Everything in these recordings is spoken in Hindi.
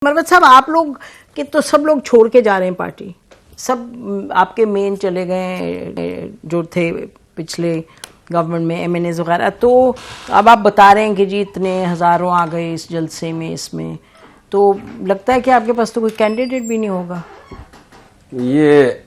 मरवत साहब, आप लोग के तो सब लोग छोड़ के जा रहे हैं पार्टी, सब आपके मेन चले गए जो थे पिछले गवर्नमेंट में, एमएनए वगैरह। तो अब आप बता रहे हैं कि जी इतने हज़ारों आ गए इस जलसे में, इसमें तो लगता है कि आपके पास तो कोई कैंडिडेट भी नहीं होगा। ये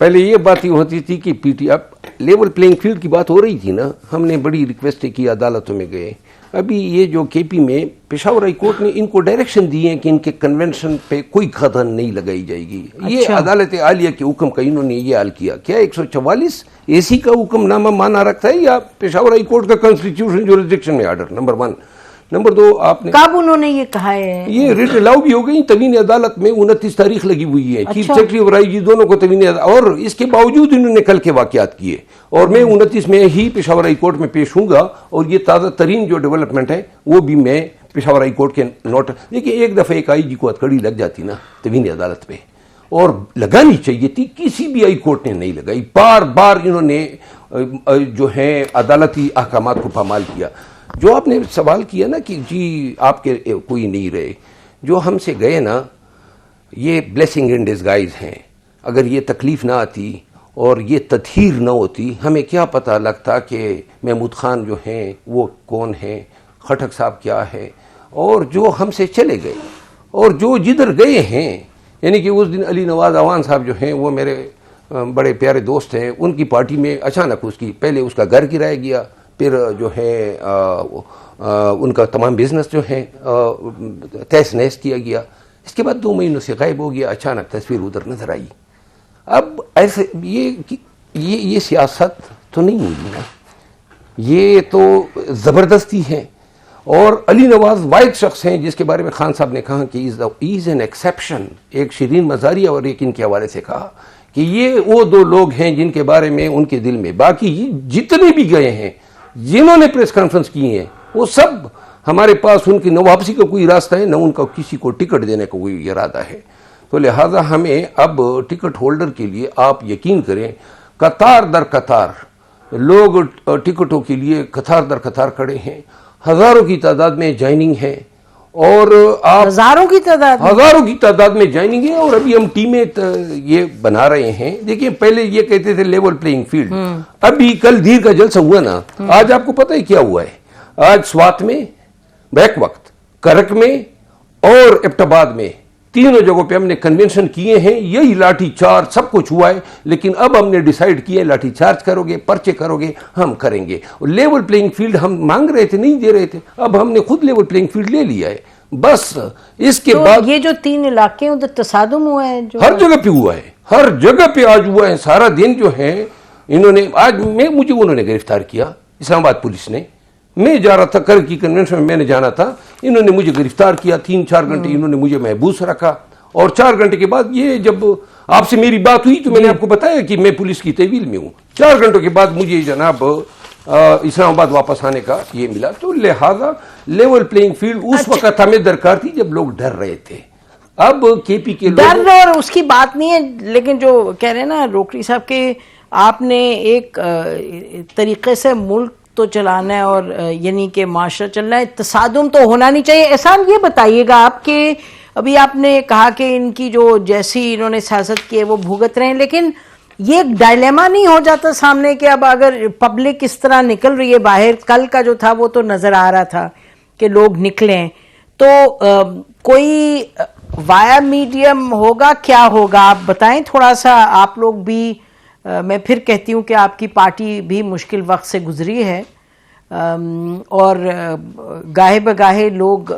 पहले ये बात ही होती थी कि पीटी, अब लेवल प्लेइंग फील्ड की बात हो रही थी ना, हमने बड़ी रिक्वेस्ट की, अदालतों में गए। अभी ये जो केपी में पेशावर हाई कोर्ट ने इनको डायरेक्शन दिए हैं कि इनके कन्वेंशन पे कोई खदान नहीं लगाई जाएगी। अच्छा। ये अदालत आलिया के हुक्म का इन्होंने ये हाल किया। क्या 144 एसी का हुक्मनामा माना रखता है या पेशावर हाई कोर्ट का कॉन्स्टिट्यूशन जुरिसडिक्शन में ऑर्डर? नंबर 1। नंबर 2, आपने कब उन्होंने ये कहा है? ये रिट अलाउ भी हो गई तवीन अदालत में, 29 तारीख लगी हुई है। चीफ सेक्रेटरी और आईजी दोनों को तवीन, और इसके बावजूद इन्होंने कल के वाकयात किए। और मैं 29 में ही पेशावर हाई कोर्ट में पेश हूंगा और ये ताज़ा तरीन जो डेवलपमेंट है वो भी मैं पेशावर हाई कोर्ट के नोट। देखिए, एक दफ़ा एक आईजी को हथकड़ी लग जाती ना तवीन अदालत पे, और लगानी चाहिए थी, किसी भी हाई कोर्ट ने नहीं लगाई। बार बार इन्होंने जो है अदालती अहकामात को पामाल किया। जो आपने सवाल किया ना कि जी आपके कोई नहीं रहे, जो हमसे गए ना, ये ब्लेसिंग इन डिस्गाइज हैं। अगर ये तकलीफ ना आती और ये तथहीर ना होती, हमें क्या पता लगता कि महमूद खान जो हैं वो कौन है, खटक साहब क्या है। और जो हमसे चले गए और जो जिधर गए हैं, यानी कि उस दिन अली नवाज अवान साहब जो हैं वो मेरे बड़े प्यारे दोस्त हैं, उनकी पार्टी में अचानक उसकी पहले उसका घर गिराया गया, फिर जो है उनका तमाम बिजनेस जो है तहस नहस किया गया। इसके बाद 2 महीनों से गायब हो गया। अचानक तस्वीर उधर नजर आई। अब ऐसे ये सियासत तो नहीं हुई ना, ये तो ज़बरदस्ती है। और अली नवाज वाहिद शख्स हैं जिसके बारे में खान साहब ने कहा कि इज़ एन एक्सेप्शन। एक शिरीन मज़ारिया और एक इनके हवाले से कहा कि ये वो 2 लोग हैं जिनके बारे में उनके दिल में, बाकी जितने भी गए हैं जिन्होंने प्रेस कॉन्फ्रेंस की हैं वो सब हमारे पास, उनकी न वापसी का कोई रास्ता है, न उनका किसी को टिकट देने का कोई इरादा है। तो लिहाजा हमें अब टिकट होल्डर के लिए, आप यकीन करें, कतार दर कतार लोग टिकटों के लिए कतार दर कतार खड़े हैं। हजारों की तादाद में ज्वाइनिंग है, और आप हजारों की तादाद में ज्वाइनिंग है। और अभी हम टीमें ये बना रहे हैं। देखिए, पहले ये कहते थे लेवल प्लेइंग फील्ड, अभी कल धीर का जलसा हुआ ना, आज आपको पता है क्या हुआ है? आज स्वात में, बैक वक्त, करक में और एबटाबाद में, तीनों जगहों पे हमने कन्वेंशन किए हैं। यही लाठी चार्ज सब कुछ हुआ है, लेकिन अब हमने डिसाइड किया, लाठी चार्ज करोगे, पर्चे करोगे, हम करेंगे। और लेवल प्लेइंग फील्ड हम मांग रहे थे, नहीं दे रहे थे, अब हमने खुद लेवल प्लेइंग फील्ड ले लिया है। बस इसके तो बाद ये जो 3 इलाके उधर तसादुम हुआ है, जो हर जगह पे हुआ है, हर जगह पे आज हुआ है। सारा दिन जो है इन्होंने, आज मुझे उन्होंने गिरफ्तार किया, इस्लामाबाद पुलिस ने। मैं जा रहा था कर की कन्वेंशन में, मैंने जाना था, इन्होंने मुझे गिरफ्तार किया। 3-4 घंटे इन्होंने मुझे महबूस रखा, और 4 घंटे के बाद ये जब आपसे मेरी बात हुई तो मैंने आपको बताया कि मैं पुलिस की तहवील में हूँ। 4 घंटों के बाद मुझे जनाब इस्लामाबाद वापस आने का ये मिला। तो लिहाजा लेवल प्लेइंग फील्ड उस वक्त हमें दरकार थी जब लोग डर रहे थे। अब केपी के डर और उसकी बात नहीं है, लेकिन जो कह रहे हैं ना रोकड़ी साहब के, आपने एक तरीके से मुल्क तो चलाना है, और यानी कि माशरा चलना है, तसादुम तो होना नहीं चाहिए। एहसान ये बताइएगा आपके, अभी आपने कहा कि इनकी जो जैसी इन्होंने सियासत की है वो भुगत रहे हैं, लेकिन ये एक डायलेमा नहीं हो जाता सामने कि अब अगर पब्लिक इस तरह निकल रही है बाहर, कल का जो था वो तो नजर आ रहा था कि लोग निकलें, तो कोई वाया मीडियम होगा, क्या होगा आप बताएं थोड़ा सा। आप लोग भी, मैं फिर कहती हूँ कि आपकी पार्टी भी मुश्किल वक्त से गुजरी है, और गाहे बगाहे लोग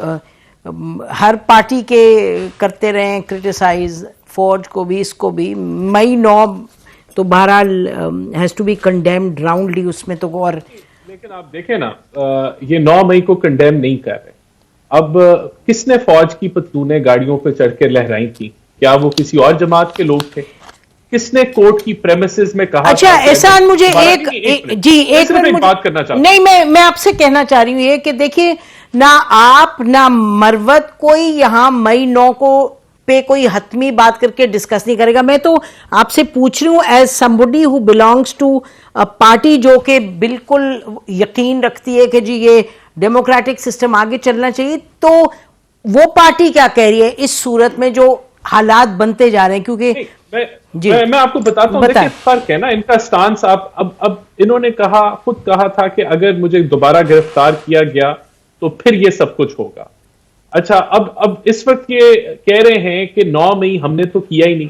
हर पार्टी के करते रहे क्रिटिसाइज, फौज को भी, इसको भी। मई 9 तो बहरहाल has to be condemned roundly उसमें तो। और लेकिन आप देखें ना, ये 9 मई को कंडेम नहीं कर रहे। अब किसने फौज की पतलूनें गाड़ियों पर चढ़ के लहराई थी? क्या वो किसी और जमात के लोग थे? किसने कोर्ट की प्रेमिसेस में कहा? अच्छा, एहसान मुझे एक मिनट बात करना चाहता हूं। नहीं, मैं आपसे कहना चाह रही हूँ ये कि देखिए, ना आप ना मरवत कोई यहाँ मई 9 को पे कोई हतमी बात करके डिस्कस नहीं करेगा। मैं तो आपसे पूछ रही हूँ as somebody who belongs to a party जो कि बिल्कुल यकीन रखती है कि जी ये डेमोक्रेटिक सिस्टम आगे चलना चाहिए, तो वो पार्टी क्या कह रही है इस सूरत में जो हालात बनते जा रहे हैं? क्योंकि मैं आपको बताता हूँ, देखिए फर्क है ना इनका स्टांस। आप अब इन्होंने खुद कहा था कि अगर मुझे दोबारा गिरफ्तार किया गया तो फिर ये सब कुछ होगा। अच्छा, अब इस वक्त ये कह रहे हैं कि 9 मई हमने तो किया ही नहीं,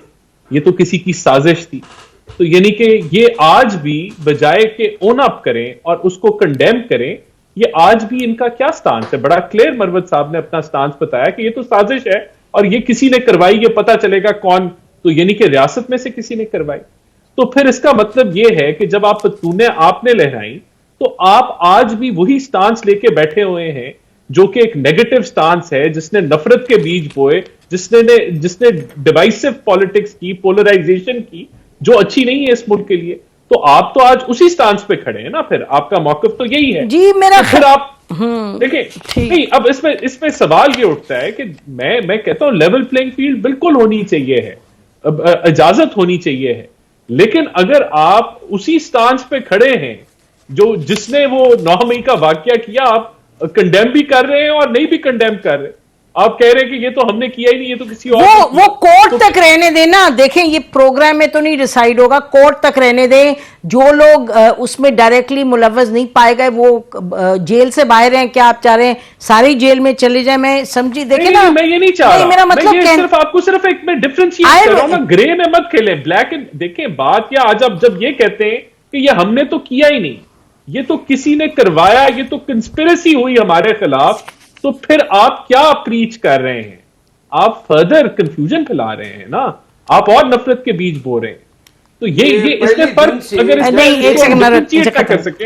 ये तो किसी की साजिश थी। तो यानी कि ये आज भी बजाय के ओन अप करें और उसको कंडेम करें, ये आज भी इनका क्या स्टांस है? बड़ा क्लियर मरवत साहब ने अपना स्टांस बताया कि ये तो साजिश है और ये किसी ने करवाई, ये पता चलेगा कौन, तो यानी कि रियासत में से किसी ने करवाई। तो फिर इसका मतलब ये है कि जब आप पतलूने आपने लहराई तो आप आज भी वही स्टांस लेके बैठे हुए हैं जो कि एक नेगेटिव स्टांस है, जिसने नफरत के बीज बोए, जिसने डिवाइसिव पॉलिटिक्स की, पोलराइजेशन की, जो अच्छी नहीं है इस मुल्क के लिए। तो आप तो आज उसी स्टांस पे खड़े हैं ना, फिर आपका मौकफ तो यही है जी। मेरा तो फिर आप देखिए नहीं, अब इसमें सवाल ये उठता है कि मैं कहता हूं लेवल प्लेइंग फील्ड बिल्कुल होनी चाहिए है, इजाजत होनी चाहिए है, लेकिन अगर आप उसी स्टांस पे खड़े हैं जिसने वो 9 मई का वाकया किया, आप कंडेम भी कर रहे हैं और नहीं भी कंडेम कर रहे, आप कह रहे हैं कि ये तो हमने किया ही नहीं, ये तो किसी और वो कोर्ट तक रहने देना। देखें, ये प्रोग्राम में तो नहीं डिसाइड होगा, कोर्ट तक रहने दें। जो लोग उसमें डायरेक्टली मुलव्वस नहीं पाए गए वो जेल से बाहर हैं। क्या आप चाह रहे हैं सारी जेल में चले जाए? मैं समझी, देखें ना, मैं ये नहीं चाह रहा, मेरा मतलब सिर्फ आपको सिर्फ एक मैं डिफरेंशिएट कर रहा हूं ना, ग्रे में मत खेले, ब्लैक एंड। देखें बात या आज आप जब ये कहते हैं कि ये हमने तो किया ही नहीं, ये तो किसी ने करवाया, ये तो कंस्पिरेसी हुई हमारे खिलाफ, तो फिर आप क्या प्रीच कर रहे हैं? आप फर्दर कंफ्यूजन फैला रहे हैं ना, आप और नफरत के बीज बो रहे हैं। तो ये इसमें फर्क अगर डिफरेंशिएट कर सके,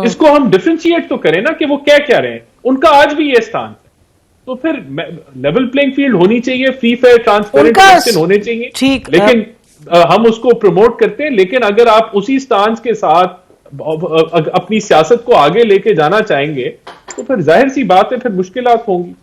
इसको हम डिफरेंशिएट तो करें ना कि वो क्या रहे हैं। उनका आज भी ये स्थान है, तो फिर लेवल प्लेइंग फील्ड होनी चाहिए, फ्री फेयर ट्रांसपेरेंट इलेक्शन होने चाहिए, ठीक, लेकिन हम उसको प्रमोट करते हैं। लेकिन अगर आप उसी स्टांस के साथ अपनी सियासत को आगे लेके जाना चाहेंगे तो फिर जाहिर सी बात है फिर मुश्किलात होंगी।